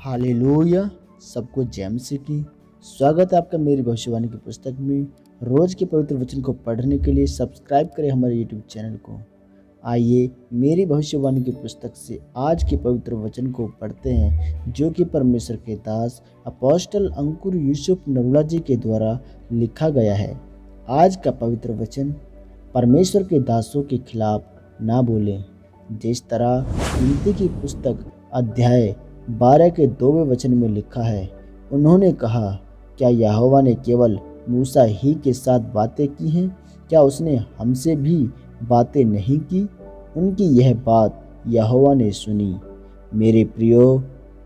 Hallelujah. सबको जय मसीह की। स्वागत है आपका मेरी भविष्यवाणी की पुस्तक में। रोज के पवित्र वचन को पढ़ने के लिए सब्सक्राइब करें हमारे यूट्यूब चैनल को। आइए मेरी भविष्यवाणी की पुस्तक से आज के पवित्र वचन को पढ़ते हैं, जो कि परमेश्वर के दास अपोस्टल अंकुर यूसुफ नरूला जी के द्वारा लिखा गया है। आज का पवित्र वचन, परमेश्वर के दासों के खिलाफ ना बोलें। जिस तरह गिनती की पुस्तक अध्याय 12 के 2वें वचन में लिखा है, उन्होंने कहा, क्या यहोवा ने केवल मूसा ही के साथ बातें की हैं? क्या उसने हमसे भी बातें नहीं की? उनकी यह बात यहोवा ने सुनी। मेरे प्रियो,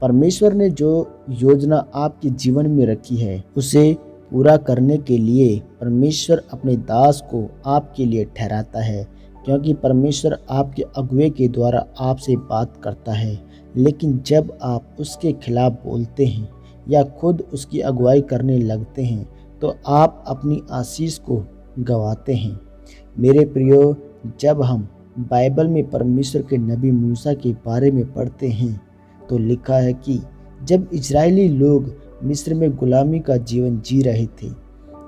परमेश्वर ने जो योजना आपके जीवन में रखी है, उसे पूरा करने के लिए परमेश्वर अपने दास को आपके लिए ठहराता है, क्योंकि परमेश्वर आपके अगुवे के द्वारा आपसे बात करता है। लेकिन जब आप उसके खिलाफ बोलते हैं या खुद उसकी अगुवाई करने लगते हैं, तो आप अपनी आशीष को गंवाते हैं। मेरे प्रियो, जब हम बाइबल में परमेश्वर के नबी मूसा के बारे में पढ़ते हैं, तो लिखा है कि जब इजरायली लोग मिस्र में गुलामी का जीवन जी रहे थे,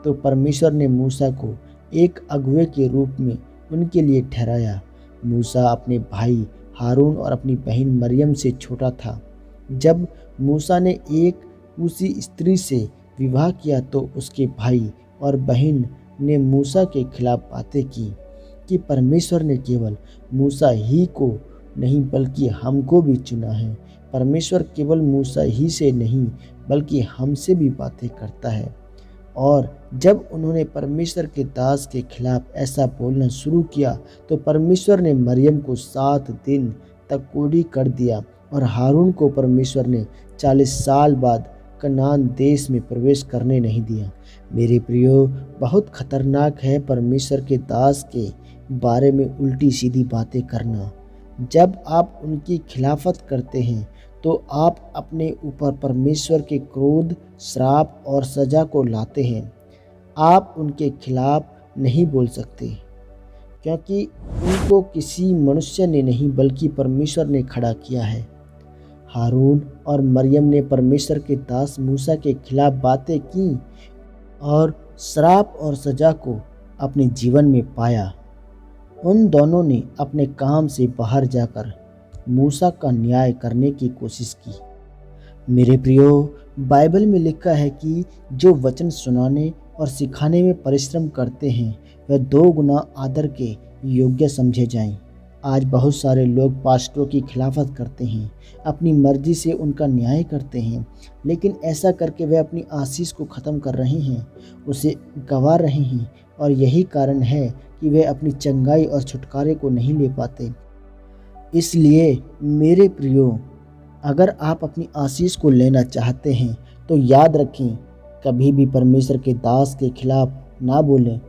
तो परमेश्वर ने मूसा को एक अगुवे के रूप में उनके लिए ठहराया। मूसा अपने भाई हारून और अपनी बहन मरियम से छोटा था। जब मूसा ने एक उसी स्त्री से विवाह किया, तो उसके भाई और बहन ने मूसा के खिलाफ बातें की कि परमेश्वर ने केवल मूसा ही को नहीं बल्कि हमको भी चुना है। परमेश्वर केवल मूसा ही से नहीं बल्कि हमसे भी बातें करता है। और जब उन्होंने परमेश्वर के दास के खिलाफ ऐसा बोलना शुरू किया, तो परमेश्वर ने मरियम को 7 दिन तक कोढ़ी कर दिया और हारून को परमेश्वर ने 40 साल बाद कनान देश में प्रवेश करने नहीं दिया। मेरे प्रियो, बहुत खतरनाक है परमेश्वर के दास के बारे में उल्टी सीधी बातें करना। जब आप उनकी खिलाफत करते हैं, तो आप अपने ऊपर परमेश्वर के क्रोध, श्राप और सजा को लाते हैं। आप उनके खिलाफ नहीं बोल सकते, क्योंकि उनको किसी मनुष्य ने नहीं बल्कि परमेश्वर ने खड़ा किया है। हारून और मरियम ने परमेश्वर के दास मूसा के खिलाफ बातें की और श्राप और सजा को अपने जीवन में पाया। उन दोनों ने अपने काम से बाहर जाकर मूसा का न्याय करने की कोशिश की। मेरे प्रियो, बाइबल में लिखा है कि जो वचन सुनाने और सिखाने में परिश्रम करते हैं, वह 2 गुना आदर के योग्य समझे जाएं। आज बहुत सारे लोग पास्टरों की खिलाफत करते हैं, अपनी मर्जी से उनका न्याय करते हैं, लेकिन ऐसा करके वे अपनी आशीष को ख़त्म कर रहे हैं, उसे गंवा रहे हैं। और यही कारण है कि वे अपनी चंगाई और छुटकारे को नहीं ले पाते। इसलिए मेरे प्रियो, अगर आप अपनी आशीष को लेना चाहते हैं, तो याद रखें, कभी भी परमेश्वर के दास के खिलाफ ना बोलें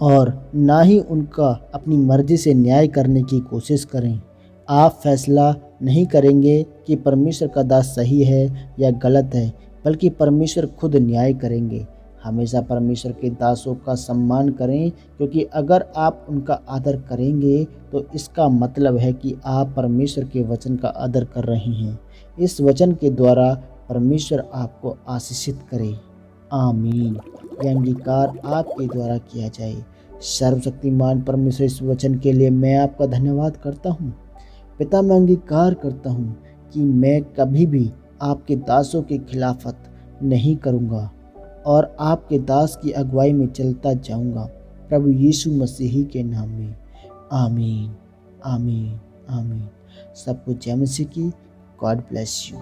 और ना ही उनका अपनी मर्जी से न्याय करने की कोशिश करें। आप फैसला नहीं करेंगे कि परमेश्वर का दास सही है या गलत है, बल्कि परमेश्वर खुद न्याय करेंगे। हमेशा परमेश्वर के दासों का सम्मान करें, क्योंकि अगर आप उनका आदर करेंगे, तो इसका मतलब है कि आप परमेश्वर के वचन का आदर कर रहे हैं। इस वचन के द्वारा परमेश्वर आपको आशीषित करे। आमीन। यह अंगीकार आपके द्वारा किया जाए। सर्वशक्तिमान परमेश्वर, इस वचन के लिए मैं आपका धन्यवाद करता हूँ। पिता, मैं अंगीकार करता हूँ कि मैं कभी भी आपके दासों की खिलाफत नहीं करूँगा और आपके दास की अगुवाई में चलता जाऊँगा। प्रभु यीशु मसीह के नाम में आमीन, आमीन, आमीन। सबको जय मसीह की। God bless you.